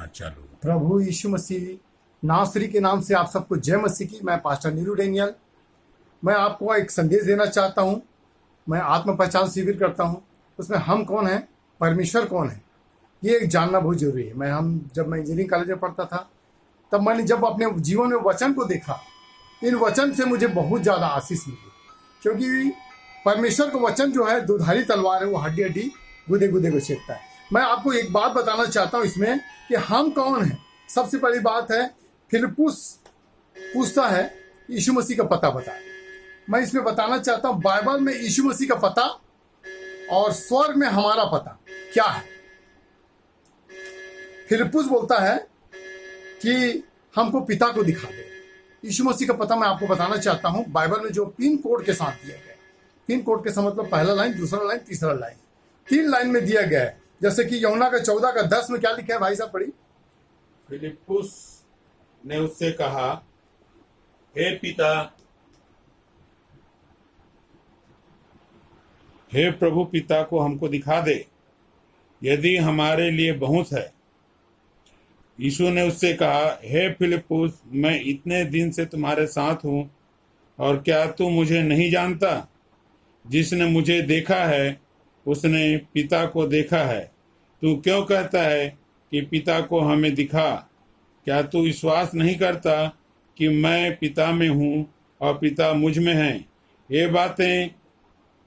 हाँ चालू। प्रभु यीशु मसीह नासरी के नाम से आप सबको जय मसीह की। मैं पास्टर नीरू डेनियल। मैं आपको एक संदेश देना चाहता हूँ। मैं आत्म पहचान शिविर करता हूँ। उसमें हम कौन हैं, परमेश्वर कौन है, ये एक जानना बहुत जरूरी है। जब मैं इंजीनियरिंग कॉलेज में पढ़ता था, तब मैंने जब अपने जीवन में वचन को देखा, इन वचन से मुझे बहुत ज़्यादा आशीष मिली। क्योंकि परमेश्वर का वचन जो है दुधारी तलवार है, वो हड्डी हड्डी गुदे गुदे को छेदता है। मैं आपको एक बात बताना चाहता हूँ इसमें कि हम कौन हैं। सबसे पहली बात है, फिलिप्पुस पूछता है यीशु मसीह का पता बता। मैं इसमें बताना चाहता हूँ बाइबल में यीशु मसीह का पता और स्वर्ग में हमारा पता क्या है। फिलिप्पुस बोलता है कि हमको पिता को दिखा दे। यीशु मसीह का पता मैं आपको बताना चाहता हूँ बाइबल में जो पिन कोड के साथ दिया गया है। पिन कोड के साथ मतलब पहला लाइन, दूसरा लाइन, तीसरा लाइन, 3 लाइन में दिया गया है। जैसे कि यूहन्ना का 14 का 10 में क्या लिखा है, भाई साहब पढ़ी। फिलिप्पुस ने उससे कहा, हे पिता, हे प्रभु, पिता को हमको दिखा दे, यदि हमारे लिए बहुत है। यीशु ने उससे कहा, हे फिलिप्पुस, मैं इतने दिन से तुम्हारे साथ हूं और क्या तू मुझे नहीं जानता? जिसने मुझे देखा है उसने पिता को देखा है। तू क्यों कहता है कि पिता को हमें दिखा? क्या तू विश्वास नहीं करता कि मैं पिता में हूँ और पिता मुझ में है? ये बातें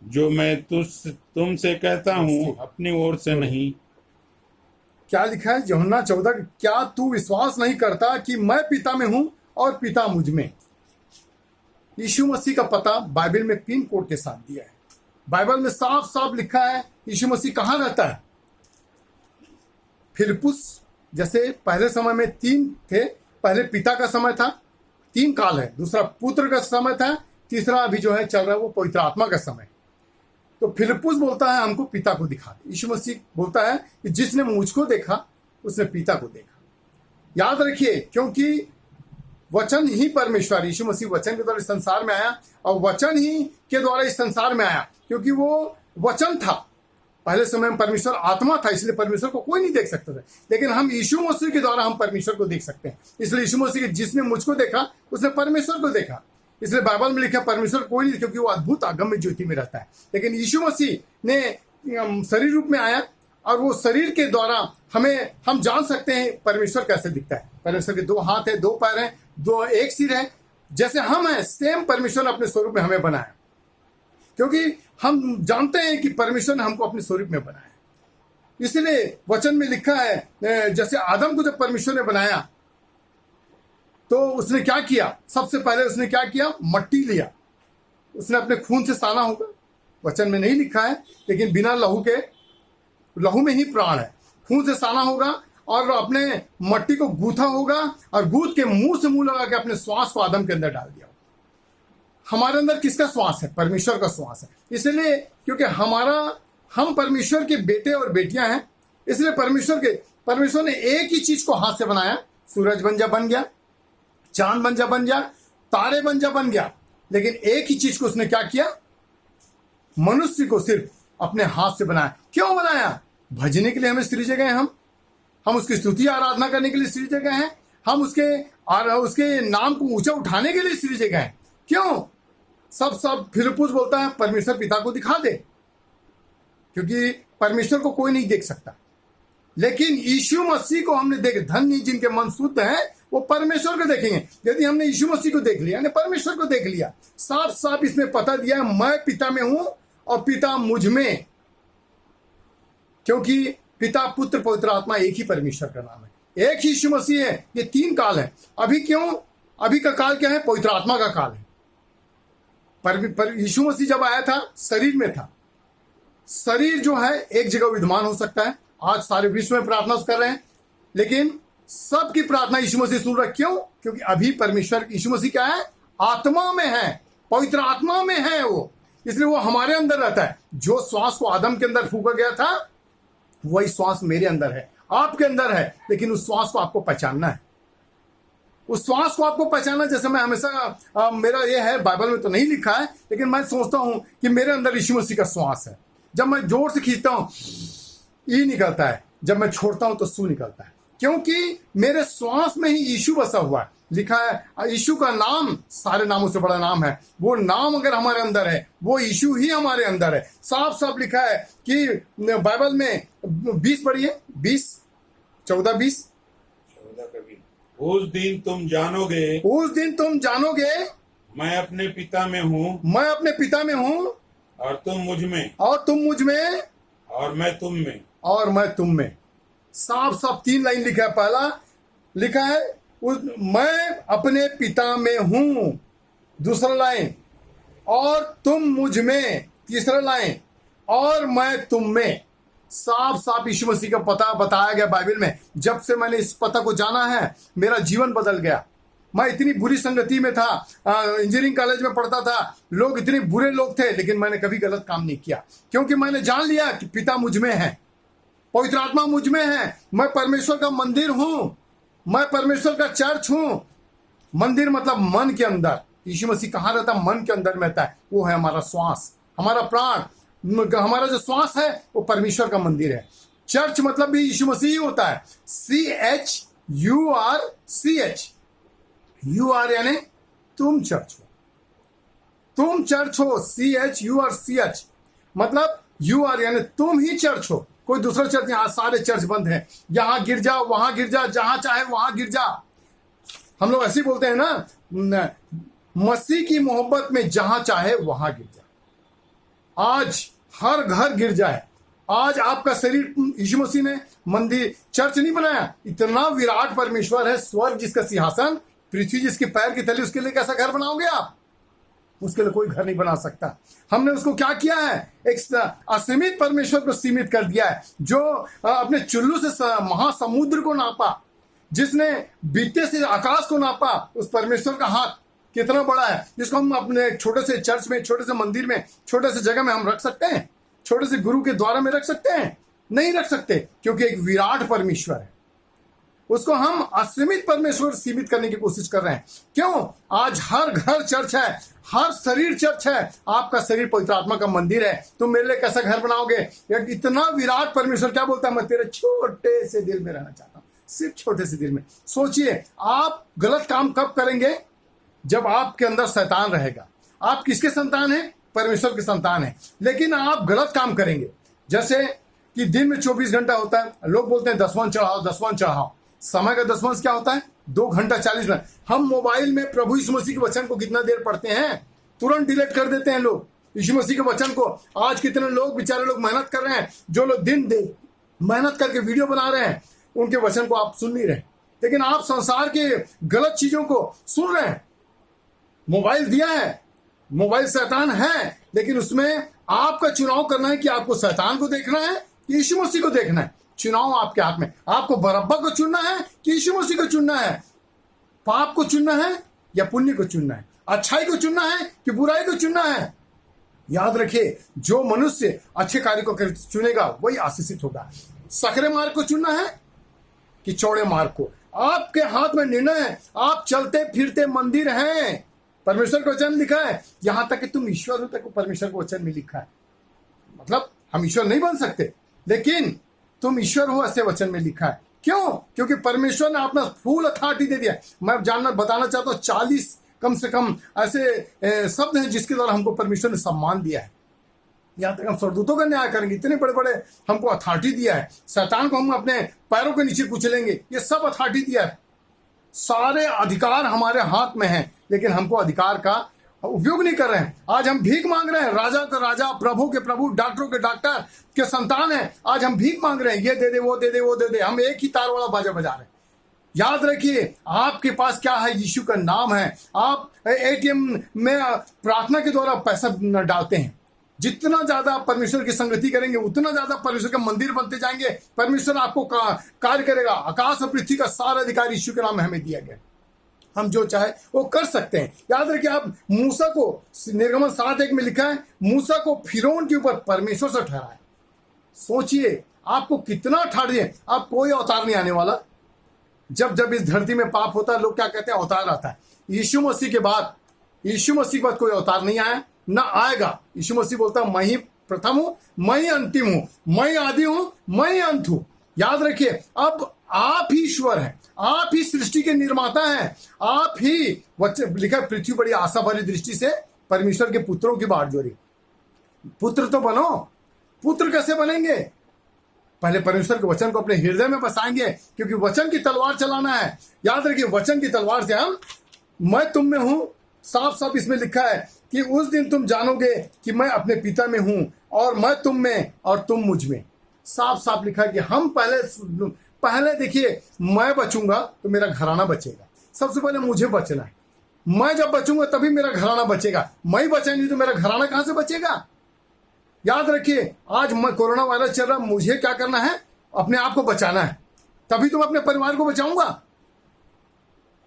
जो मैं तुमसे कहता हूँ अपनी ओर से नहीं। क्या लिखा है यूहन्ना 14, क्या तू विश्वास नहीं करता कि मैं पिता में हूं और पिता मुझ में? यीशु मसीह का पता बाइबल में पिन कोड के साथ दिया है। बाइबल में साफ साफ लिखा है यीशु मसीह कहाँ रहता है। फिलिप्पुस जैसे पहले समय में 3 थे। पहले पिता का समय था, 3 काल है, दूसरा पुत्र का समय था, तीसरा अभी जो है चल रहा है वो पवित्र आत्मा का समय। तो फिलिप्पुस बोलता है हमको पिता को दिखा दे। यीशु मसीह बोलता है कि जिसने मुझको देखा उसने पिता को देखा। याद रखिए, क्योंकि वचन ही परमेश्वर, यीशु मसीह वचन के द्वारा इस संसार में आया और वचन ही के द्वारा इस संसार में आया, क्योंकि वो वचन था। पहले समय में परमेश्वर आत्मा था, इसलिए परमेश्वर को कोई नहीं देख सकता था। लेकिन हम यीशु मसीह के द्वारा हम परमेश्वर को देख सकते हैं। इसलिए यीशु मसीह जिसने मुझको देखा उसने परमेश्वर को देखा। इसलिए बाइबल में लिखा परमेश्वर कोई नहीं, क्योंकि वो अद्भुत अगम्य ज्योति में रहता है। लेकिन यीशु मसीह ने शरीर रूप में आया और वो शरीर के द्वारा हम जान सकते हैं परमेश्वर कैसे दिखता है। परमेश्वर के 2 हाथ है, 2 पैर हैं, 1 सिर है। जैसे हम हैं सेम परमेश्वर ने अपने स्वरूप में हमें बनाया, क्योंकि हम जानते हैं कि परमेश्वर ने हमको अपने स्वरूप में बनाया। इसलिए वचन में लिखा है जैसे आदम को जब परमेश्वर ने बनाया तो उसने क्या किया, सबसे पहले उसने क्या किया, मट्टी लिया, उसने अपने खून से साना होगा। वचन में नहीं लिखा है, लेकिन बिना लहू में ही प्राण है। खून से साना होगा और अपने मट्टी को गूथा होगा और गूथ के मुंह से मुंह लगा के अपने श्वास को आदम के अंदर डाल दिया। हमारे अंदर किसका श्वास है? परमेश्वर का श्वास है। इसलिए क्योंकि हम परमेश्वर के बेटे और बेटियां हैं, इसलिए परमेश्वर ने एक ही चीज को हाथ से बनाया। सूरज बन गया, चांद बन गया, तारे बन गया, लेकिन एक ही चीज को उसने क्या किया, मनुष्य को सिर्फ अपने हाथ से बनाया। क्यों बनाया? भजने के लिए हमें सृजे गए। हम उसकी स्तुति आराधना करने के लिए सृजे गए हैं। हम उसके नाम को ऊंचा उठाने के लिए सृजे गए हैं। क्यों? सब फिलिप्पुस बोलता है परमेश्वर पिता को दिखा दे, क्योंकि परमेश्वर को कोई नहीं देख सकता। लेकिन यीशु मसीह को हमने देख, धन्य जिनके मन शुद्ध है वो परमेश्वर को देखेंगे। यदि हमने यीशु मसीह को देख लिया, परमेश्वर को देख लिया, साफ साफ इसमें पता दिया है मैं पिता में हूं और पिता मुझ में, क्योंकि पिता, पुत्र, पवित्र आत्मा एक ही परमेश्वर का नाम है, एक ही यीशु मसीह है। ये 3 काल है। अभी का काल क्या है? पवित्र आत्मा का काल है। पर यीशु मसीह जब आया था शरीर में था। शरीर जो है एक जगह विद्यमान हो सकता है। आज सारे विश्व में प्रार्थना कर रहे हैं, लेकिन सबकी प्रार्थना यीशु मसीह सुन रहा। क्यों? क्योंकि अभी परमेश्वर यीशु मसीह क्या है? आत्मा में है, पवित्र आत्मा में है वो, इसलिए वो हमारे अंदर रहता है। जो श्वास को आदम के अंदर फूका गया था वही श्वास मेरे अंदर है, आपके अंदर है। लेकिन उस श्वास को आपको पहचानना है। उस श्वास को आपको पहचानना, जैसे मैं हमेशा मेरा ये है, बाइबल में तो नहीं लिखा है, लेकिन मैं सोचता हूं कि मेरे अंदर यीशु मसीह का श्वास है। जब मैं जोर से खींचता हूं ई निकलता है, जब मैं छोड़ता हूं तो सू निकलता है। क्योंकि मेरे श्वास में ही यीशु बसा हुआ है। लिखा है यीशु का नाम सारे नामों से बड़ा नाम है। वो नाम अगर हमारे अंदर है, वो यीशु ही हमारे अंदर है। साफ साफ लिखा है कि बाइबल में 20 पढ़िए, 20 14 20। उस दिन तुम जानोगे, उस दिन तुम जानोगे मैं अपने पिता में हूँ मैं अपने पिता में हूँ और तुम मुझ में, और तुम मुझ में और मैं तुम में। और मैं तुम में। साफ साफ 3 लाइन लिखा है। पहला लिखा है मैं अपने पिता में हूं, दूसरा लाइन और तुम मुझ में, तीसरा लाइन और मैं तुम में। साफ साफ यीशु मसीह का पता बताया गया बाइबल में। जब से मैंने इस पता को जाना है, मेरा जीवन बदल गया। मैं इतनी बुरी संगति में था, इंजीनियरिंग कॉलेज में पढ़ता था, लोग इतने बुरे लोग थे, लेकिन मैंने कभी गलत काम नहीं किया, क्योंकि मैंने जान लिया कि पिता मुझ में है, पवित्र आत्मा मुझ में है, मैं परमेश्वर का मंदिर हूं, मैं परमेश्वर का चर्च हूं। मंदिर मतलब मन के अंदर। यीशु मसीह कहाँ रहता? मन के अंदर में रहता है। वो है हमारा श्वास, हमारा प्राण, हमारा जो श्वास है वो परमेश्वर का मंदिर है। चर्च मतलब भी यीशु मसीह ही होता है। CHURCH, UR यानी तुम चर्च हो, तुम चर्च हो। CHURCH मतलब UR यानी तुम ही चर्च हो। कोई दूसरा चर्च, यहाँ सारे चर्च बंद है। यहाँ गिर जा, वहां गिर जा, जहां चाहे वहां गिर जा। हम लोग ऐसे ही बोलते हैं ना, मसीह की मोहब्बत में जहां चाहे वहां गिर जा। आज हर घर गिर जाए। आज आपका शरीर, यीशु मसीह ने मंदिर, चर्च नहीं बनाया। इतना विराट परमेश्वर है, स्वर्ग जिसका सिंहासन, पृथ्वी जिसके पैर की तली, उसके लिए कैसा घर बनाओगे आप? उसके लिए कोई घर नहीं बना सकता। हमने उसको क्या किया है? एक असीमित परमेश्वर को सीमित कर दिया है, जो अपने चुल्लू से महासमुद्र को नापा, जिसने बीते से आकाश को नापा। उस परमेश्वर का हाथ कितना बड़ा है, जिसको हम अपने छोटे से चर्च में, छोटे से मंदिर में, छोटे से जगह में हम रख सकते हैं? छोटे से गुरु के द्वारा में रख सकते हैं? नहीं रख सकते, क्योंकि एक विराट परमेश्वर है। उसको हम असीमित परमेश्वर सीमित करने की कोशिश कर रहे हैं। क्यों? आज हर घर चर्च है, हर शरीर चर्च है। आपका शरीर पवित्र आत्मा का मंदिर है। तुम मेरे लिए कैसा घर बनाओगे? इतना विराट परमेश्वर क्या बोलता है? मैं तेरे छोटे से दिल में रहना चाहता हूं, सिर्फ छोटे से दिल में। सोचिए, आप गलत काम कब करेंगे? जब आपके अंदर शैतान रहेगा। आप किसके संतान हैं? परमेश्वर के संतान हैं। लेकिन आप गलत काम करेंगे। जैसे कि दिन में 24 घंटा होता है, लोग बोलते हैं दसवां चढ़ाओ, दसवां चढ़ाओ। समय का दसवां क्या होता है? 2 घंटा 40 मिनट। हम मोबाइल में प्रभु यीशु मसीह के वचन को कितना देर पढ़ते हैं? तुरंत डिलीट कर देते हैं लोग यीशु मसीह के वचन को। आज कितने लोग, बेचारे लोग मेहनत कर रहे हैं, जो लोग दिन मेहनत करके वीडियो बना रहे हैं, उनके वचन को आप सुन नहीं रहे, लेकिन आप संसार के गलत चीजों को सुन रहे हैं। मोबाइल दिया है, मोबाइल शैतान है, लेकिन उसमें आपका चुनाव करना है कि आपको शैतान को देखना है कि यीशु मसीह को देखना है। चुनाव आपके हाथ में। आपको बरअब्बा को चुनना है कि यीशु मसीह को चुनना है? पाप को चुनना है या पुण्य को चुनना है? अच्छाई को चुनना है कि बुराई को चुनना है? याद रखिए, जो मनुष्य अच्छे कार्य को चुनेगा वही आशीषित होगा। सकरे मार्ग को चुनना है कि चौड़े मार्ग को? आपके हाथ में निर्णय है। आप चलते फिरते मंदिर हैं। परमेश्वर का वचन लिखा है, यहां तक कि तुम ईश्वर हो तक परमेश्वर के वचन में लिखा है। मतलब हम ईश्वर नहीं बन सकते, लेकिन तुम ईश्वर हो ऐसे वचन में लिखा है। क्यों? क्योंकि परमेश्वर ने अपना फुल अथॉरिटी दे दिया। मैं बताना चाहता हूं 40 कम से कम ऐसे शब्द हैं जिसके द्वारा हमको परमेश्वर ने सम्मान दिया है। यहां तक हम स्वर्गदूतों का न्याय करेंगे, इतने बड़े बड़े हमको अथॉरिटी दिया है। शैतान को हम अपने पैरों के नीचे कुचलेंगे, ये सब अथॉरिटी दिया है। सारे अधिकार हमारे हाथ में हैं, लेकिन हमको अधिकार का उपयोग नहीं कर रहे हैं। आज हम भीख मांग रहे हैं। राजा का राजा, प्रभु के प्रभु, डॉक्टरों के डॉक्टर के संतान हैं। आज हम भीख मांग रहे हैं, ये दे दे, वो दे दे, वो दे दे। हम एक ही तार वाला बाजा बजा रहे हैं। याद रखिए, आपके पास क्या है? यीशु का नाम है। आप ATM में प्रार्थना के द्वारा पैसा डालते हैं। जितना ज्यादा परमेश्वर की संगति करेंगे, उतना ज्यादा परमेश्वर के मंदिर बनते जाएंगे। परमेश्वर आपको कार्य करेगा। आकाश और पृथ्वी का सारा अधिकार यीशु के नाम में हमें दिया गया। हम जो चाहे वो कर सकते हैं। याद रखिए, आप मूसा को, निर्गमन 7:1 में लिखा है, मूसा को फिरौन के ऊपर परमेश्वर से ठहराया। सोचिए, आपको कितना ठहरिए, आप कोई अवतार नहीं आने वाला। जब जब इस धरती में पाप होता है, लोग क्या कहते हैं? अवतार आता है। यीशु मसीह के बाद कोई अवतार नहीं आया, ना आएगा। यीशु मसीह बोलता है, मैं ही प्रथम हूं, मैं ही अंतिम हूं, मैं ही आदि हूं, मैं ही अंत हूं। याद रखिए, अब आप ही ईश्वर हैं, आप ही सृष्टि के निर्माता हैं, आप ही लिखा पृथ्वी बड़ी आशा भरी दृष्टि से परमेश्वर के पुत्रों की बाट जोड़ी। पुत्र तो बनो। पुत्र कैसे बनेंगे? पहले परमेश्वर के वचन को अपने हृदय में बसाएंगे, क्योंकि वचन की तलवार चलाना है। याद रखिए, वचन की तलवार से मैं तुम में हूं, साफ साफ इसमें लिखा है कि उस दिन तुम जानोगे कि मैं अपने पिता में हूं और मैं तुम में और तुम मुझ में। साफ साफ लिखा है कि हम पहले देखिए, मैं बचूंगा तो मेरा घराना बचेगा। सबसे पहले मुझे बचना है। मैं जब बचूंगा तभी मेरा घराना बचेगा। मैं ही बचा नहीं तो मेरा घराना कहां से बचेगा? याद रखिए, आज कोरोना वायरस चल रहा, मुझे क्या करना है? अपने आप को बचाना है, तभी तो मैं अपने परिवार को बचाऊंगा।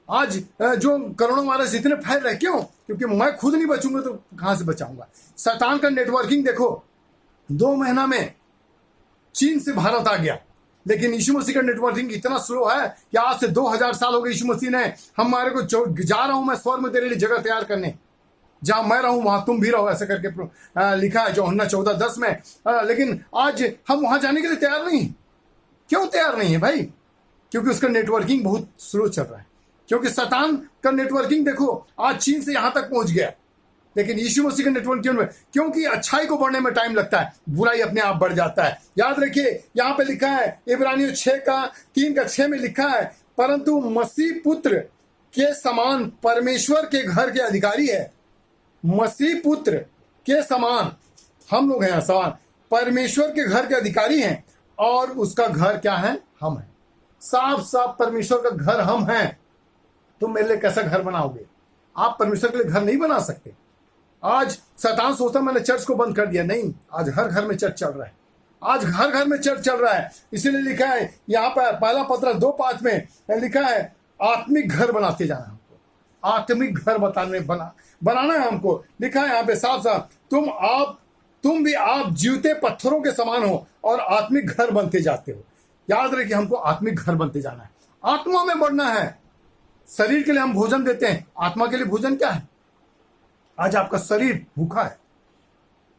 आज जो कोरोना वायरस इतने फैल रहे, क्यों? क्योंकि मैं खुद नहीं बचूंगा तो कहां से बचाऊंगा? शैतान का नेटवर्किंग देखो, 2 महीना में चीन से भारत आ गया, लेकिन यीशु मसीह का नेटवर्किंग इतना स्लो है कि आज से 2000 साल हो गए यीशु मसीह ने हमारे को जा रहा हूं मैं स्वर्ग में तेरे लिए जगह तैयार करने, जहां मैं रहूं वहां तुम भी रहो, ऐसा करके लिखा है यूहन्ना 14:10 में। लेकिन आज हम वहां जाने के लिए तैयार नहीं। क्यों तैयार नहीं है भाई? क्योंकि उसका नेटवर्किंग बहुत स्लो चल रहा है। क्योंकि शैतान का नेटवर्किंग देखो आज चीन से यहां तक पहुंच गया, लेकिन यीशु मसीह का नेटवर्क क्यों? क्योंकि अच्छाई को बढ़ने में टाइम लगता है, बुराई अपने आप बढ़ जाता है। याद रखिए, यहां पे लिखा है इब्रानियों 3:6 में लिखा है, परंतु मसीह पुत्र के समान परमेश्वर के घर के अधिकारी है। मसीह पुत्र के समान हम लोग हैं, समान परमेश्वर के घर के अधिकारी हैं, और उसका घर क्या है? हम हैं। साफ साफ परमेश्वर का घर हम हैं। तुम मेरे लिए कैसा घर बनाओगे? आप परमेश्वर के लिए घर नहीं बना सकते। आज शैतान सोचता मैंने चर्च को बंद कर दिया, नहीं, आज हर घर में चर्च चल रहा है। आज हर घर में चर्च चल रहा है। इसीलिए लिखा है यहाँ पर पहला पत्र 2:5 में लिखा है, आत्मिक घर बनाते जाना हमको, आत्मिक घर बनाना है हमको। लिखा है यहाँ पे साफ साफ, तुम भी आप जीवते पत्थरों के समान हो और आत्मिक घर बनते जाते हो। याद रखिए, हमको आत्मिक घर बनते जाना है, आत्मा में बढ़ना है। शरीर के लिए हम भोजन देते हैं, आत्मा के लिए भोजन क्या है? आज आपका शरीर भूखा है।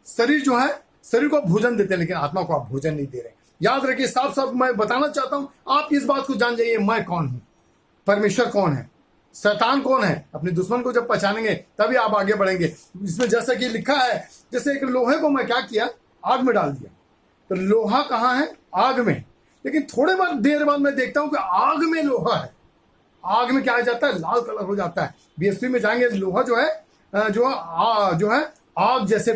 शरीर जो है, शरीर को आप भोजन देते हैं, लेकिन आत्मा को आप भोजन नहीं दे रहे। याद रखिए, साफ साफ मैं बताना चाहता हूं, आप इस बात को जान जाइए, मैं कौन हूं, परमेश्वर कौन है, शैतान कौन है। अपने दुश्मन को जब पहचानेंगे तभी आप आगे बढ़ेंगे। इसमें जैसा कि लिखा है, जैसे एक लोहे को मैं क्या किया, आग में डाल दिया, तो लोहा कहाँ है? आग में। लेकिन थोड़े देर बाद मैं देखता हूं कि आग में लोहा है। आग में क्या आ जाता है? लाल कलर हो जाता है। बीएसपी में जाएंगे, लोहा जो है आग जैसे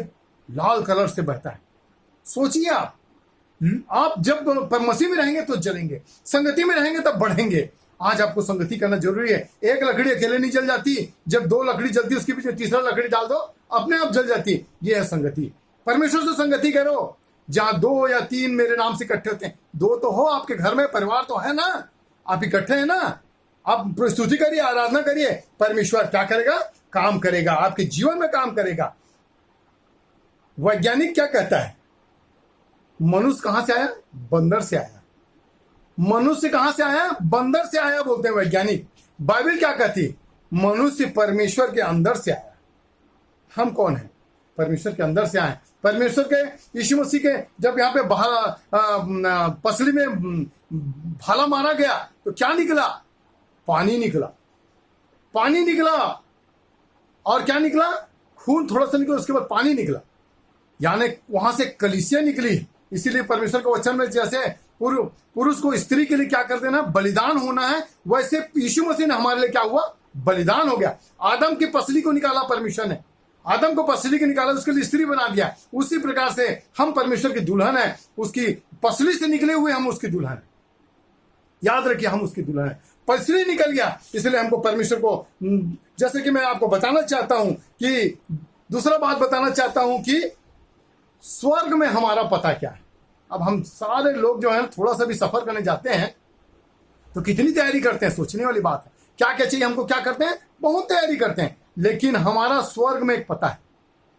लाल कलर से बहता है। सोचिए आप जब मसीह में रहेंगे तो जलेंगे, संगति में रहेंगे तब बढ़ेंगे। आज आपको संगति करना जरूरी है। एक लकड़ी अकेले नहीं जल जाती, जब 2 लकड़ी जलती उसके बीच में तीसरा लकड़ी डाल दो, अपने आप जल जाती। ये है संगति। परमेश्वर से संगति करो, जहां 2 या 3 मेरे नाम से इकट्ठे होते हैं। 2 तो हो आपके घर में, परिवार तो है ना, आप इकट्ठे हैं ना। आप स्तुति करिए, आराधना करिए, परमेश्वर क्या करेगा? काम करेगा, आपके जीवन में काम करेगा। वैज्ञानिक क्या कहता है? मनुष्य कहां से आया? बंदर से आया। मनुष्य कहां से आया? बंदर से आया बोलते हैं वैज्ञानिक। बाइबल क्या कहती? मनुष्य परमेश्वर के अंदर से आया। हम कौन है? परमेश्वर के अंदर से आए। परमेश्वर के यीशु मसीह के जब यहाँ पे पसली में भाला मारा गया तो क्या निकला? पानी निकला। पानी निकला और क्या निकला? खून थोड़ा सा निकला, उसके बाद पानी निकला, यानी वहां से कलीसिया निकली। इसीलिए परमेश्वर के वचन में जैसे पुरुष को स्त्री के लिए क्या कर देना? बलिदान होना है, वैसे यीशु मसीह ने हमारे लिए क्या हुआ? बलिदान हो गया। आदम की पसली को निकाला परमेश्वर ने, आदम को पसली के निकाला, उसके लिए स्त्री बना दिया। उसी प्रकार से हम परमेश्वर की दुल्हन है, उसकी पसली से निकले हुए हम उसकी दुल्हन है। याद रखिए, हम उसकी दुल्हन है। पसली निकल गया, इसलिए हमको परमेश्वर को, जैसे कि मैं आपको बताना चाहता हूं कि दूसरा बात बताना चाहता हूं कि स्वर्ग में हमारा पता क्या है। अब हम सारे लोग जो है थोड़ा सा भी सफर करने जाते हैं तो कितनी तैयारी करते हैं, सोचने वाली बात है। क्या क्या चाहिए हमको, क्या करते हैं? बहुत तैयारी करते हैं। लेकिन हमारा स्वर्ग में एक पता है,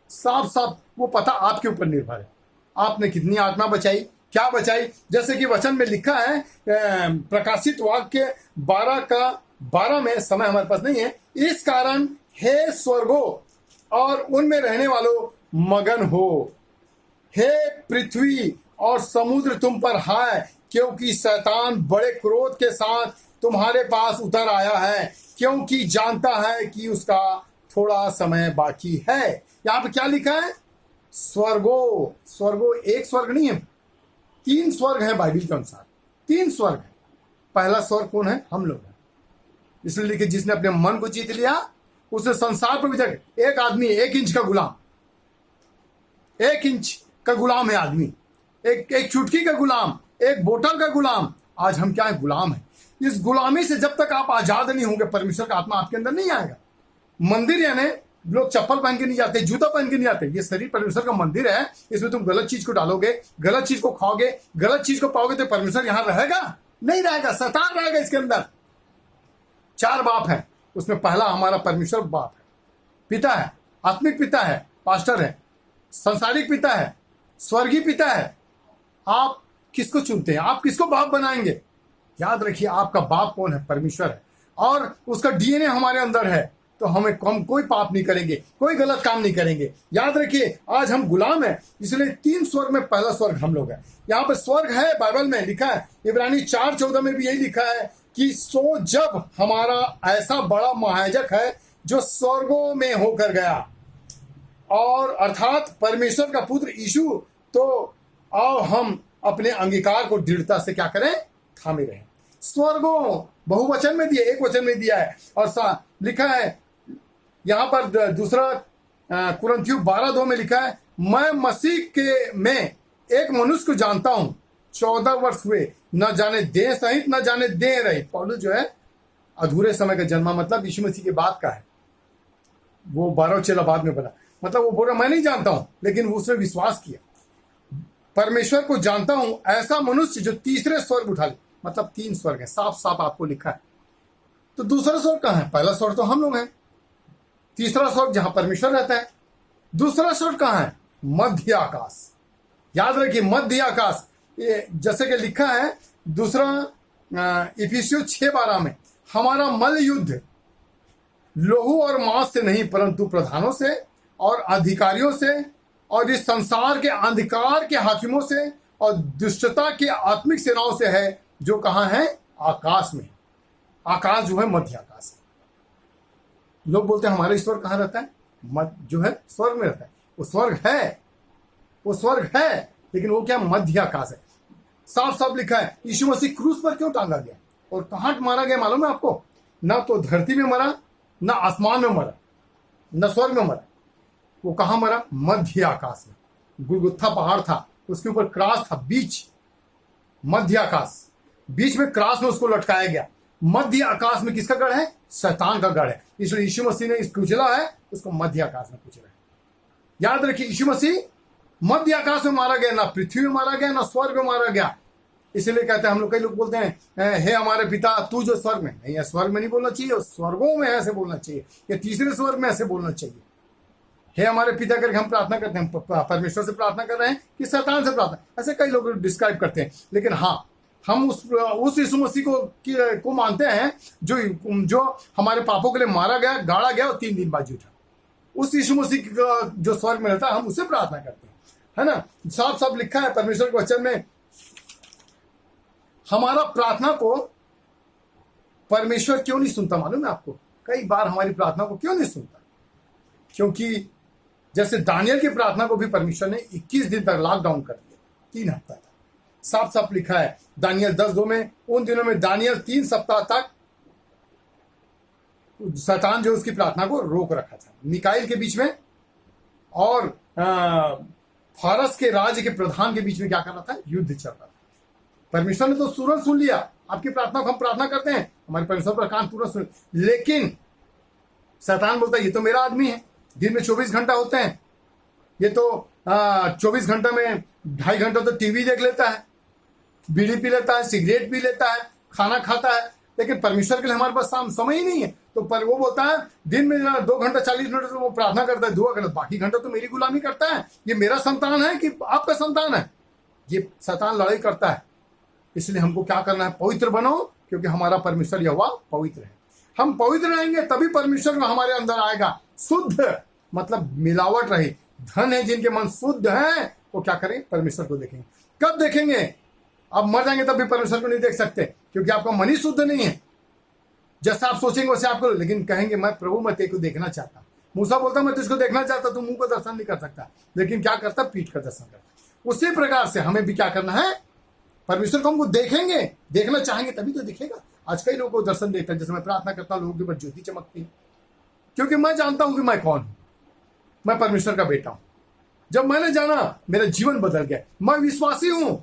साफ साफ वो पता आपके ऊपर निर्भर है। आपने कितनी आत्मा बचाई, क्या बचाई। जैसे कि वचन में लिखा है, प्रकाशित वाक्य 12:12 में, समय हमारे पास नहीं है, इस कारण हे स्वर्गो और उनमें रहने वालों मगन हो, हे पृथ्वी और समुद्र तुम पर हाय, क्योंकि शैतान बड़े क्रोध के साथ तुम्हारे पास उतर आया है, क्योंकि जानता है कि उसका थोड़ा समय बाकी है। यहाँ पे क्या लिखा है? स्वर्गो एक स्वर्ग नहीं है, 3 स्वर्ग है बाइबल के अनुसार, 3 स्वर्ग है। पहला स्वर्ग कौन है? हम लोग हैं। इसलिए लिखे जिसने अपने मन को जीत लिया उसने संसार पर विजय। एक आदमी 1 इंच का गुलाम, 1 इंच का गुलाम है आदमी, एक चुटकी का गुलाम, एक बोतल का गुलाम। आज हम क्या है? गुलाम है। इस गुलामी से जब तक आप आजाद नहीं होंगे परमेश्वर का आत्मा आपके अंदर नहीं आएगा। मंदिर यानी लोग चप्पल पहन के नहीं जाते, जूता पहन के नहीं जाते। ये शरीर परमेश्वर का मंदिर है, इसमें तुम गलत चीज को डालोगे, गलत चीज को खाओगे, गलत चीज को पाओगे तो परमेश्वर यहां रहेगा? नहीं रहेगा, शैतान रहेगा इसके अंदर। 4 बाप है उसमें, पहला हमारा परमेश्वर बाप है, पिता है, आत्मिक पिता है, पास्टर है, संसारिक पिता है, स्वर्गीय पिता है। आप किसको चुनते हैं? आप किसको बाप बनाएंगे? याद रखिए आपका बाप कौन है? परमेश्वर है, और उसका डीएनए हमारे अंदर है, तो हमें कोई पाप नहीं करेंगे, कोई गलत काम नहीं करेंगे। याद रखिए आज हम गुलाम हैं, इसलिए 3 स्वर्ग में पहला स्वर्ग हम लोग हैं। यहाँ पर स्वर्ग है, बाइबल में लिखा है, इब्रानी 4:14 में भी यही लिखा है कि सो जब हमारा ऐसा बड़ा महायाजक है जो स्वर्गों में होकर गया, और अर्थात परमेश्वर का पुत्र यीशु, तो आओ हम अपने अंगीकार को दृढ़ता से क्या करें? थामे रहें। स्वर्गों बहुवचन में दिया, एक वचन में दिया है, और लिखा है यहां पर दूसरा कुरिन्थियों 12:2 में लिखा है, मैं मसीह के में एक मनुष्य को जानता हूं, 14 वर्ष हुए, न जाने देह सहित न जाने देह रहित। पौलुस जो है अधूरे समय का जन्मा, मतलब यीशु मसीह के बाद का है। वो 12 चेला बाद में बना, मतलब वो बोला मैं नहीं जानता हूं, लेकिन वो उसने विश्वास किया। परमेश्वर को जानता हूं ऐसा मनुष्य जो तीसरे स्वर्ग उठा ले, मतलब 3 स्वर्ग है, साफ साफ आपको लिखा है। तो दूसरा स्वर्ग कहां है? पहला स्वर्ग तो हम लोग हैं, तीसरा स्वर्ग जहां परमेश्वर रहता है। दूसरा स्वर्ग कहां है? मध्य आकाश। याद रखिए मध्य आकाश, ये जैसे कि लिखा है दूसरा इफिसियों 6:12 में, हमारा मल युद्ध लोहू और मांस से नहीं परंतु प्रधानों से और अधिकारियों से और इस संसार के अंधकार के हाकिमों से और दुष्टता की आत्मिक सेनाओं से है, जो कहां है? आकाश में। आकाश जो है मध्य आकाश है। लोग बोलते हैं हमारा ईश्वर कहां रहता है? जो है स्वर्ग में रहता है। वो स्वर्ग है, वो स्वर्ग है, लेकिन वो क्या? मध्य आकाश है। साफ साफ लिखा है यीशु मसीह क्रूस पर क्यों टांगा गया और कहां मारा गया मालूम है आपको? ना तो धरती में मरा, ना आसमान में मरा, न स्वर्ग में मरा। वो कहां मरा? मध्य आकाश में। गुलगुत्था पहाड़ था, उसके ऊपर क्रॉस था, बीच मध्य आकाश, बीच में क्रॉस में उसको लटकाया गया। मध्य आकाश में किसका गढ़ है? शैतान का गढ़ है। इसलिए यीशु मसीह ने कुचला है, उसको मध्य आकाश में कुचला है। याद रखिए यीशु मसीह मध्य आकाश में मारा गया, ना पृथ्वी में मारा गया, ना स्वर्ग में मारा गया। इसलिए कहते हैं हम लोग, कई लोग बोलते हैं हे हमारे पिता तू जो स्वर्ग में, नहीं है, स्वर्ग में नहीं बोलना चाहिए, स्वर्गों में ऐसे बोलना चाहिए, या तीसरे स्वर्ग में ऐसे बोलना चाहिए। हे हमारे पिता करके हम प्रार्थना करते हैं, परमेश्वर से प्रार्थना कर रहे हैं कि शैतान से प्रार्थना, ऐसे कई लोग डिस्क्राइब करते हैं। लेकिन हाँ, हम उस यीशु मसीह को मानते हैं जो हमारे पापों के लिए मारा गया, गाड़ा गया और 3 दिन बाद जी उठा। उस यीशु मसीह जो स्वर्ग में रहता है, हम उससे प्रार्थना करते हैं, है ना। साफ साफ लिखा है परमेश्वर के वचन में, हमारा प्रार्थना को परमेश्वर क्यों नहीं सुनता मालूम है आपको? कई बार हमारी प्रार्थना को क्यों नहीं सुनता? क्योंकि जैसे दानियल की प्रार्थना को भी परमेश्वर ने 21 दिन तक लॉकडाउन कर दिया, 3 हफ्ता था। साफ साफ लिखा है दानियल 10:2 में, उन दिनों में दानियल 3 सप्ताह तक शैतान जो उसकी प्रार्थना को रोक रखा था। मिकाइल के बीच में और फारस के राज्य के प्रधान के बीच में क्या कर रहा था? युद्ध चल रहा था। परमेश्वर ने तो तुरंत सुन लिया आपकी प्रार्थना को, हम प्रार्थना करते हैं, हमारे परमेश्वर पर कान तुरंत सुन, लेकिन शैतान बोलता है ये तो मेरा आदमी है, दिन में 24 घंटा होते हैं, ये तो 24 घंटे में 2.5 घंटा तो टीवी देख लेता है, बीड़ी पी लेता है, सिगरेट पी लेता है, खाना खाता है, लेकिन परमेश्वर के लिए हमारे पास समय ही नहीं है। तो पर वो बोलता है दिन में 2 घंटा 40 मिनट तो वो प्रार्थना करता है, 2 घंटा, बाकी घंटा तो मेरी गुलामी करता है। ये मेरा संतान है कि आपका संतान है? ये शैतान लड़ाई करता है। इसलिए हमको क्या करना है? पवित्र बनो, क्योंकि हमारा परमेश्वर यहोवा पवित्र है। हम पवित्र रहेंगे तभी परमेश्वर हमारे अंदर आएगा। शुद्ध मतलब मिलावट रहे। धन है जिनके मन शुद्ध हैं, वो क्या करें? परमेश्वर को देखेंगे। कब देखेंगे? आप मर जाएंगे तब भी परमेश्वर को नहीं देख सकते, क्योंकि आपका मन ही शुद्ध नहीं है। जैसा आप सोचेंगे वैसे आपको, लेकिन कहेंगे मैं प्रभु मैं तेरे को देखना चाहता हूँ। मूसा बोलता मैं तुझको देखना चाहता, तू मुंह को दर्शन नहीं कर सकता, लेकिन क्या करता, पीठ का दर्शन करता। उसी प्रकार से हमें भी क्या करना है, परमेश्वर को हमको देखेंगे, देखना चाहेंगे तभी तो दिखेगा। आज कई लोगों को दर्शन देता है, जैसे मैं प्रार्थना करता हूँ लोगों के ऊपर ज्योति चमकती है, क्योंकि मैं जानता हूं कि मैं कौन हूं, मैं परमेश्वर का बेटा हूं। जब मैंने जाना मेरा जीवन बदल गया, मैं विश्वासी हूं।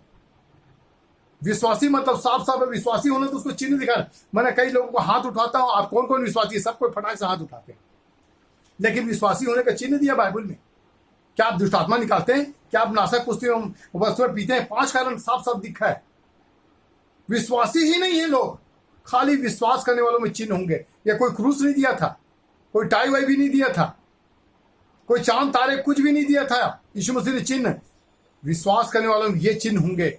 विश्वासी मतलब साफ साफ है, विश्वासी होना तो उसको चिन्ह दिखाना। मैंने कई लोगों को हाथ उठाता हूं, आप कौन कौन विश्वासी है, सब कोई फटाक से हाथ उठाते हैं, लेकिन विश्वासी होने का चिन्ह दिया बाइबल में। क्या आप दुष्ट आत्मा निकालते हैं, क्या आप नाशक वस्तुएं पीते हैं, 5 कारण साफ साफ दिखा है। विश्वासी ही नहीं है लोग, खाली विश्वास करने वालों में चिन्ह होंगे। या कोई क्रूस नहीं दिया था, कोई टाई वाई भी नहीं दिया था, कोई चांद तारे कुछ भी नहीं दिया था, यीशु मसीह ने चिन्ह। विश्वास करने वालों में ये चिन्ह होंगे।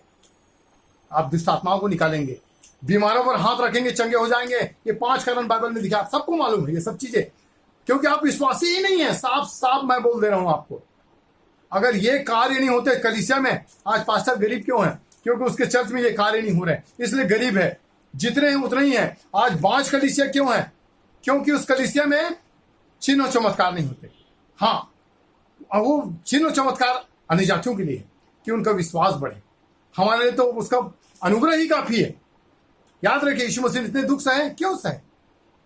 आप दुष्ट आत्माओं को निकालेंगे, बीमारों पर हाथ रखेंगे, चंगे हो जाएंगे। ये 5 कारण बाइबल में दिखा, आप सबको मालूम है ये सब चीजें, क्योंकि आप विश्वासी ही नहीं है। साफ साफ मैं बोल दे रहा हूं आपको, अगर ये कार्य नहीं होते कलीसिया में, आज पास्टर गरीब क्यों है, क्योंकि उसके चर्च में ये कार्य नहीं हो रहे, इसलिए गरीब है। जितने हैं उतने ही है। आज बांझ कलीसिया क्यों है, क्योंकि उस कलीसिया में चिन्ह और चमत्कार नहीं होते। हाँ, वो चिन्ह और चमत्कार अन्य जातियों के लिए है कि उनका विश्वास बढ़े, हमारे लिए तो उसका अनुग्रह ही काफी है। याद रखिए, यीशु मसीह ने इतने दुख सहे, क्यों सहे,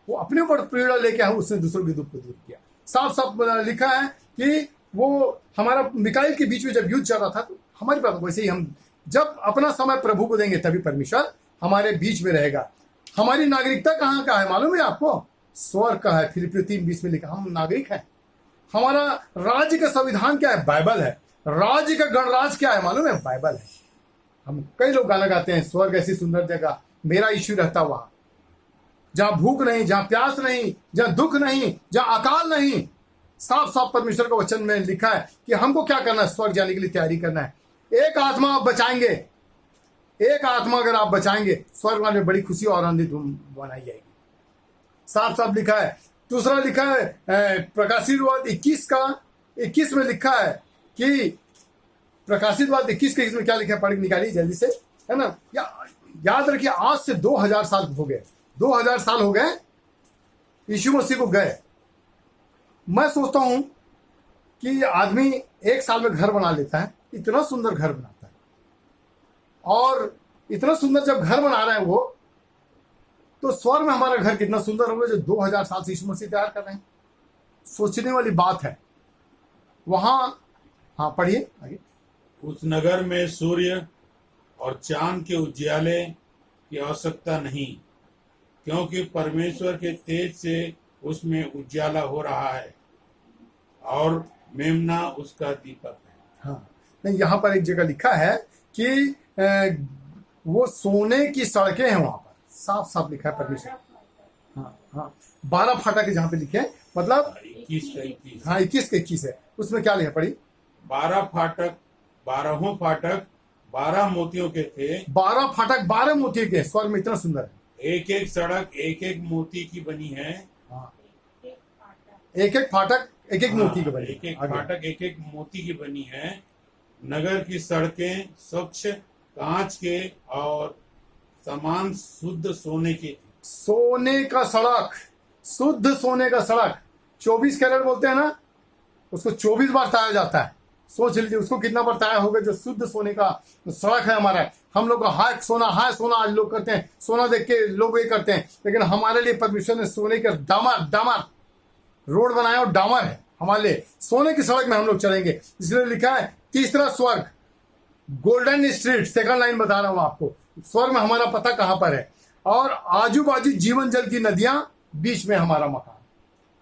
वो अपने ऊपर पीड़ा लेके आए, उसने दूसरों के दुख को दूर किया। साफ साफ लिखा है कि वो हमारा मिकाइल के बीच में जब युद्ध चल रहा था, तो हमारी बात वैसे ही, हम जब अपना समय प्रभु को देंगे तभी परमेश्वर हमारे बीच में रहेगा। हमारी नागरिकता कहाँ का है मालूम है आपको, स्वर्ग का है। फिलिपियों 3:20 में लिखा, हम नागरिक हैं। हमारा राज्य का संविधान क्या है, बाइबल है। राज्य का गणराज क्या है मालूम है, बाइबल है। हम कई लोग गाना गाते हैं, स्वर्ग ऐसी सुंदर जगह, मेरा यीशु रहता वहां, जहां भूख नहीं, जहां प्यास नहीं, जहां दुख नहीं, जहां अकाल नहीं। साफ साफ परमेश्वर का वचन में लिखा है कि हमको क्या करना है, स्वर्ग जाने के लिए तैयारी करना है। एक आत्मा आप बचाएंगे, एक आत्मा अगर आप बचाएंगे, स्वर्ग में बड़ी खुशी और आनंदित बनाई जाएगी। साफ साफ लिखा है। दूसरा लिखा है प्रकाशित वाद 21 में लिखा है कि प्रकाशित वाद 21 में क्या लिखा है, पढ़ निकालिए जल्दी से, है ना। याद रखिए, आज से 2000 साल हो गए, 2000 साल हो गए यीशु मसीह को गए। मैं सोचता हूं कि आदमी 1 साल में घर बना लेता है, इतना सुंदर घर बनाता है, और इतना सुंदर जब घर बना रहे हैं वो, तो स्वर्ग में हमारा घर कितना सुंदर होगा जो 2000 साल से यीशु मसीह तैयार कर रहे हैं। सोचने वाली बात है वहां। हाँ, पढ़िए आगे। उस नगर में सूर्य और चांद के उजियाले की आवश्यकता नहीं, क्योंकि परमेश्वर के तेज से उसमें उजियाला हो रहा है और मेमना उसका दीपक है। हाँ, नहीं, यहाँ पर एक जगह लिखा है कि वो सोने की सड़कें हैं, वहां पर साफ साफ लिखा है परमेश्वर। हाँ हाँ, 12 फाटक जहाँ पे लिखे, मतलब 21 का 21। हाँ, 21 के 21 है। उसमें क्या लिखा, पढ़ी। 12 फाटक, 12 फाटक 12 मोतियों के थे। 12 फाटक 12 मोती के, स्वर्ग में इतना सुंदर है। एक एक सड़क एक एक मोती की बनी है। हाँ, एक एक फाटक एक एक मोती की बनी, एक एक फाटक एक एक मोती की बनी है। नगर की सड़कें स्वच्छ कांच के और समान शुद्ध सोने की थी। सोने का सड़क, शुद्ध सोने का सड़क। 24 कैरेट बोलते हैं ना, उसको 24 बार ताया जाता है। सोच लीजिए उसको कितना बार ताया होगा, जो शुद्ध सोने का सड़क है हमारा। हम लोग का हाय सोना आज लोग करते हैं, सोना देख के लोग ये करते हैं, लेकिन हमारे लिए परमेश्वर ने सोने का डामर रोड बनाया, और डामर है हमारे लिए। सोने की सड़क में हम लोग चलेंगे, इसलिए लिखा है तीसरा स्वर्ग, गोल्डन स्ट्रीट। सेकंड लाइन बता रहा हूं आपको, स्वर्ग में हमारा पता कहां पर है, और आजू बाजू जीवन जल की नदियां, बीच में हमारा मकान।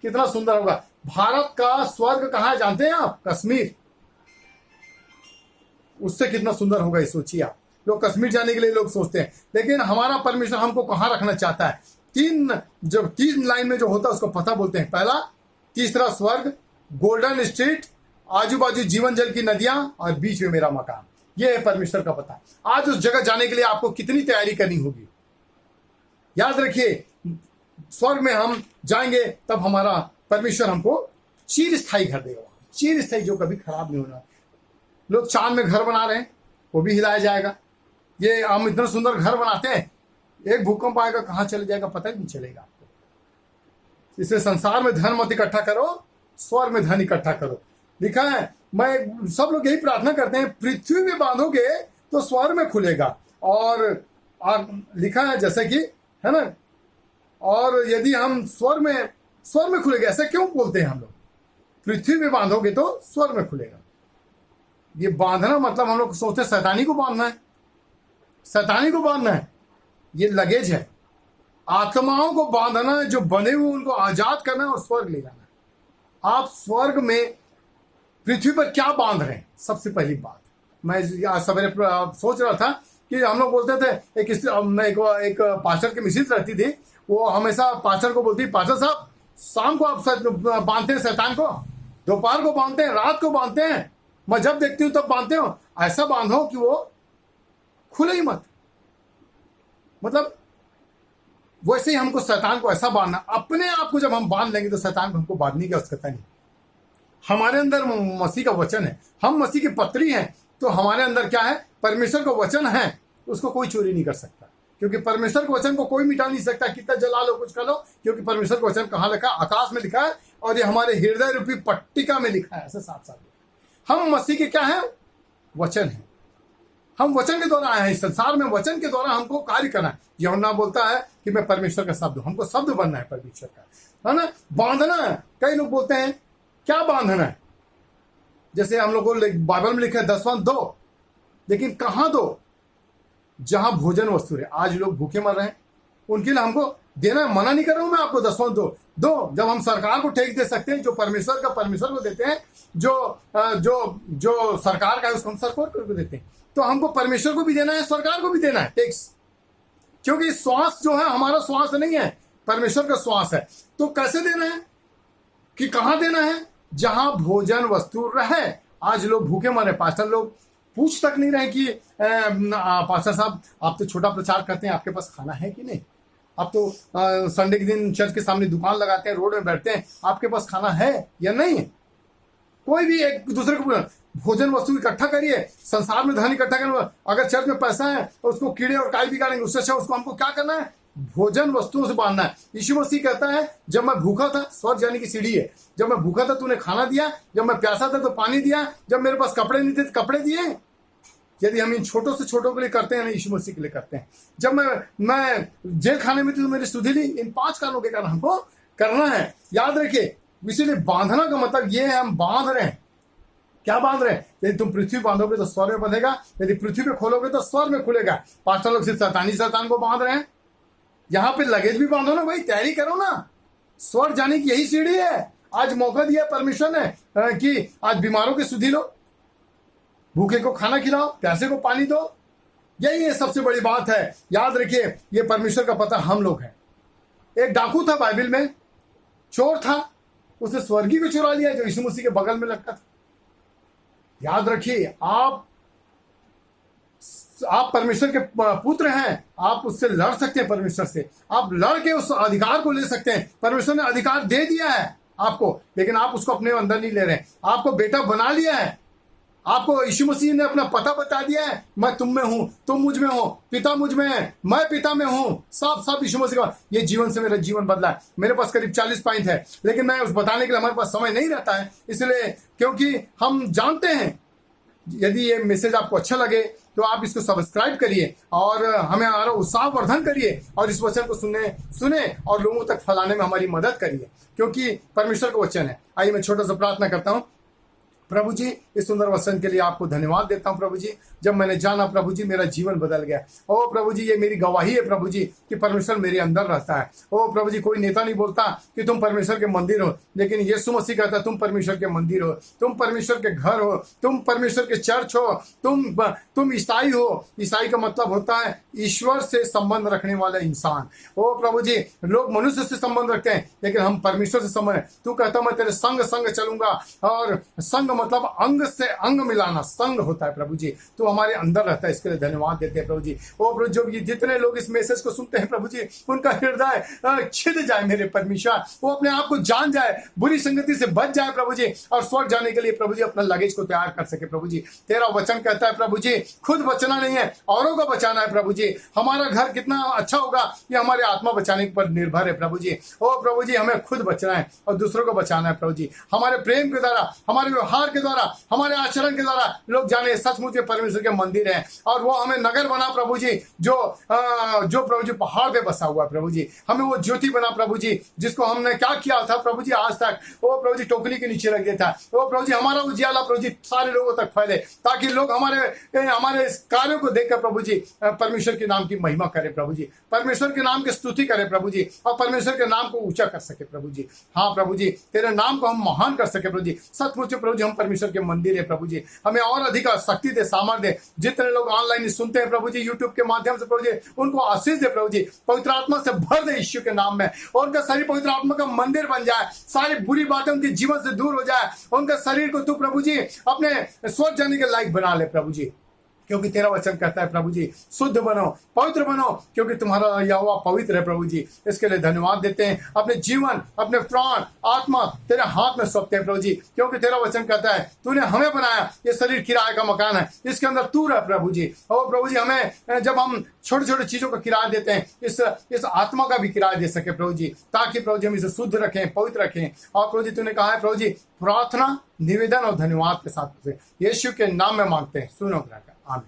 कितना सुंदर होगा। भारत का स्वर्ग कहां है जानते हैं आप, कश्मीर। उससे कितना सुंदर होगा ये सोचिए आप। लोग कश्मीर जाने के लिए लोग सोचते हैं, लेकिन हमारा परमेश्वर हमको कहां रखना चाहता है। 3 लाइन में जो होता है उसको पता बोलते हैं। पहला, तीसरा स्वर्ग, गोल्डन स्ट्रीट, आजू बाजू जीवन जल की नदियां, और बीच में मेरा मकान। ये है परमेश्वर का पता। आज उस जगह जाने के लिए आपको कितनी तैयारी करनी होगी। याद रखिए, स्वर्ग में हम जाएंगे तब हमारा परमेश्वर हमको चिर स्थायी घर देगा, चिर स्थायी, जो कभी खराब नहीं होना। लोग चांद में घर बना रहे हैं, वो भी हिलाया जाएगा। ये हम इतना सुंदर घर बनाते हैं, एक भूकंप आएगा कहाँ चले जाएगा पता ही नहीं चलेगा आपको। इसलिए संसार में धन मत इकट्ठा करो, स्वर्ग में धन इकट्ठा करो। लिखा है, मैं सब लोग यही प्रार्थना करते हैं, पृथ्वी में बांधोगे तो स्वर्ग में खुलेगा। और लिखा है जैसे कि, है ना, और यदि हम स्वर्ग में खुलेगा, ऐसा क्यों बोलते हैं हम लोग? पृथ्वी में बांधोगे तो स्वर्ग में खुलेगा। ये बांधना मतलब हम लोग सोचते शैतानी को बांधना है, शैतानी को बांधना है, ये लगेज है। आत्माओं को बांधना है, जो बंधे हुए उनको आजाद करना है और स्वर्ग ले जाना है। आप स्वर्ग में पृथ्वी पर क्या बांध रहे हैं? सबसे पहली बात, मैं आज सवेरे सोच रहा था कि हम लोग बोलते थे, एक पास्टर की मिसेज रहती थी, वो हमेशा पास्टर को बोलती, पास्टर साहब शाम को आप बांधते हैं शैतान को, दोपहर को बांधते हैं, रात को बांधते हैं, मैं जब देखती हूं तब बांधते हो। ऐसा बांधो कि वो खुले ही मत। मतलब वैसे ही हमको शैतान को ऐसा बांधना, अपने आप को जब हम बांध लेंगे तो शैतान को हमको बांधने की आवश्यकता नहीं। हमारे अंदर मसीह का वचन है, हम मसीह की पत्री हैं, तो हमारे अंदर क्या है? परमेश्वर का वचन है, उसको कोई चोरी नहीं कर सकता, क्योंकि परमेश्वर के वचन को कोई मिटा नहीं सकता। कितना जला लो, कुछ कर लो, क्योंकि परमेश्वर का वचन कहाँ लिखा? आकाश में लिखा है, और ये हमारे हृदय रूपी पट्टिका में लिखा है। ऐसे साथ साथ हम मसीह के क्या है? वचन है। हम वचन के द्वारा आए हैं इस संसार में, वचन के द्वारा हमको कार्य करना है। यूहन्ना बोलता है कि मैं परमेश्वर का शब्द हूं, हमको शब्द बनना है परमेश्वर का, है ना। बांधना है, कई लोग बोलते हैं क्या बांधना है? जैसे हम लोग को बाइबल में लिखा है 10वां दो, लेकिन कहां दो? जहां भोजन वस्तु है। आज लोग भूखे मर रहे हैं, उनके लिए हमको देना, मना नहीं कर रहा हूं मैं आपको, 10वां दो। जब हम सरकार को टैक्स दे सकते हैं, जो परमेश्वर का परमेश्वर को देते हैं, जो सरकार का है उसको हम सरकार को देते हैं, तो हमको परमेश्वर को भी देना है, सरकार को भी देना है टैक्स, क्योंकि श्वास जो है हमारा श्वास नहीं है, परमेश्वर का श्वास है। तो कैसे देना है कि कहां देना है? जहां भोजन वस्तु रहे। आज लोग भूखे मरे, पास्टर लोग पूछ तक नहीं रहे कि पास्टर साहब आप तो छोटा प्रचार करते हैं, आपके पास खाना है कि नहीं? आप तो संडे के दिन चर्च के सामने दुकान लगाते हैं, रोड में बैठते हैं, आपके पास खाना है या नहीं है? कोई भी एक दूसरे को भोजन वस्तु इकट्ठा करिए, संसार में धन इकट्ठा करिए। अगर चर्च में पैसा है तो उसको कीड़े और काई बिगाड़ेंगे, उससे अच्छा उसको हमको क्या करना है? भोजन वस्तुओं से बांधना है। यीशु मसीह कहता है, जब मैं भूखा था, स्वर्ग जाने की सीढ़ी है, जब मैं भूखा था तूने खाना दिया, जब मैं प्यासा था तो पानी दिया, जब मेरे पास कपड़े नहीं थे तो कपड़े दिए। यदि हम इन छोटों से छोटों के लिए करते हैं ना, यीशु मसीह के लिए करते हैं। जब मैं जेल खाने में थी तो मेरी सुधि ली। इन 5 कारणों के कारण हमको करना है, याद रखिए। इसीलिए बांधना का मतलब ये है, हम बांध रहे हैं। क्या बांध रहे हैं? यदि तुम पृथ्वी बांधोगे तो स्वर्ग में बंधेगा, यदि पृथ्वी पे खोलोगे तो स्वर्ग में खुलेगा। पास्टर लोग सिर्फ शैतान को बांध रहे हैं। यहां पे लगेज भी बांधो ना भाई, तैयारी करो ना, स्वर्ग जाने की यही सीढ़ी है। आज मौका दिया परमेश्वर ने कि आज बीमारों की सुधि लो, भूखे को खाना खिलाओ, प्यासे को पानी दो। यही है सबसे बड़ी बात है। याद रखिए, ये परमेश्वर का पता हम लोग हैं। एक डाकू था बाइबल में, चोर था, उसने स्वर्गी को चुरा लिया जो यीशु मसीह के बगल में लटका था। याद रखिए, आप परमेश्वर के पुत्र हैं, आप उससे लड़ सकते हैं। परमेश्वर से आप लड़ के उस अधिकार को ले सकते हैं। परमेश्वर ने अधिकार दे दिया है आपको, लेकिन आप उसको अपने अंदर नहीं ले रहे। आपको बेटा बना लिया है, आपको यीशु मसीह ने अपना पता बता दिया है। मैं तुम में हूं, तुम मुझ में हो, पिता मुझ में है, मैं पिता में हूं। सब यीशु मसीह का। ये जीवन से मेरा जीवन बदला है। मेरे पास करीब 40 पॉइंट है, लेकिन मैं उस बताने के लिए हमारे पास समय नहीं रहता है, इसलिए क्योंकि हम जानते हैं। यदि ये मैसेज आपको अच्छा लगे तो आप इसको सब्सक्राइब करिए और हमें हमारा उत्साहवर्धन करिए, और इस वचन को सुने और लोगों तक फैलाने में हमारी मदद करिए, क्योंकि परमेश्वर का वचन है। आइए मैं छोटा सा प्रार्थना करता हूं। प्रभु जी, इस सुंदर वचन के लिए आपको धन्यवाद देता हूं प्रभु जी। जब मैंने जाना प्रभु जी, मेरा जीवन बदल गया। ओ प्रभु जी, ये मेरी गवाही है प्रभु जी कि परमेश्वर मेरे अंदर रहता है। ओ प्रभु जी, कोई नेता नहीं बोलता कि तुम परमेश्वर के मंदिर हो, लेकिन यीशु मसीह कहता है तुम परमेश्वर के मंदिर हो, तुम परमेश्वर के घर हो, तुम परमेश्वर के चर्च हो, तुम ईसाई हो। ईसाई का मतलब होता है ईश्वर से संबंध रखने वाला इंसान। ओ प्रभु जी, लोग मनुष्य से संबंध रखते हैं, लेकिन हम परमेश्वर से संबंध। तू कहता मैं तेरे संग चलूंगा, और संग का मतलब अंग से अंग मिलाना, संग होता है प्रभु जी। तो हमारे अंदर रहता है, इसके लिए धन्यवाद देते हैं प्रभु जी। ओ प्रभु, जो जितने लोग इस मैसेज को सुनते हैं प्रभु जी, उनका हृदय छिद जाए मेरे परमेश्वर, वो अपने आप को जान जाए, बुरी संगति से बच जाए प्रभु जी, और स्वर्ग जाने के लिए प्रभु जी अपना लगेज को तैयार कर सके प्रभु जी। तेरा वचन कहता है प्रभु जी, खुद बचना नहीं है, औरों को बचाना है प्रभु जी। हमारा घर कितना अच्छा होगा ये हमारे आत्मा बचाने पर निर्भर है प्रभु जी। ओ प्रभु जी, हमें खुद बचना है और दूसरों को बचाना है प्रभु जी। हमारे प्रेम के द्वारा, हमारे व्यवहार के द्वारा, हमारे आचरण के द्वारा लोग जाने सचमुच परमेश्वर के मंदिर है, और वो हमें नगर बना प्रभु जी, जो प्रभु जी पहाड़ पे बसा हुआ प्रभु जी। हमें वो ज्योति बना प्रभु जी, जिसको हमने क्या किया था प्रभु जी आज तक, वो प्रभु जी टोकरी के नीचे रख देता है। वो प्रभु जी हमारा उजियाला प्रभु जी सारे लोगों तक फैले, ताकि लोग हमारे कार्यों को देखकर प्रभु जी परमेश्वर के नाम की महिमा करे प्रभु जी, परमेश्वर के नाम की स्तुति करे प्रभु जी, और परमेश्वर के नाम को ऊंचा कर सके प्रभु जी। हाँ प्रभु जी, तेरे नाम को हम महान कर सके प्रभु जी। सचमुच प्रभु जी हम परमेश्वर के मंदिर है प्रभु जी। हमें और अधिक शक्ति दे, सामर्थ्य दे। जितने लोग ऑनलाइन सुनते हैं प्रभु जी, यूट्यूब के माध्यम से प्रभु जी, उनको आशीष दे प्रभु जी। पवित्र आत्मा से भर दे यीशु के नाम में, और उनका शरीर पवित्र आत्मा का मंदिर बन जाए। सारी बुरी बातें उनके जीवन से दूर हो जाए। उनका शरीर को तू प्रभु जी अपने स्वर्ग जाने के लायक बना ले प्रभु जी, क्योंकि तेरा वचन कहता है प्रभु जी, शुद्ध बनो, पवित्र बनो, क्योंकि तुम्हारा यहोवा पवित्र है प्रभु जी। इसके लिए धन्यवाद देते हैं। अपने जीवन, अपने प्राण, आत्मा तेरे हाथ में सौंपते हैं प्रभु जी, क्योंकि तेरा वचन कहता है तूने हमें बनाया, ये शरीर किराए का मकान है, इसके अंदर तू रह प्रभु जी। और प्रभु जी हमें, जब हम छोटे छोटे चीजों का किराया देते हैं, इस आत्मा का भी किराया दे सके प्रभु जी, ताकि प्रभु जी हम इसे शुद्ध रखें, पवित्र रखें। और प्रभु जी तूने कहा है प्रभु जी, प्रार्थना, निवेदन और धन्यवाद के साथ यीशु के नाम में मांगते हैं, सुनो आमीन।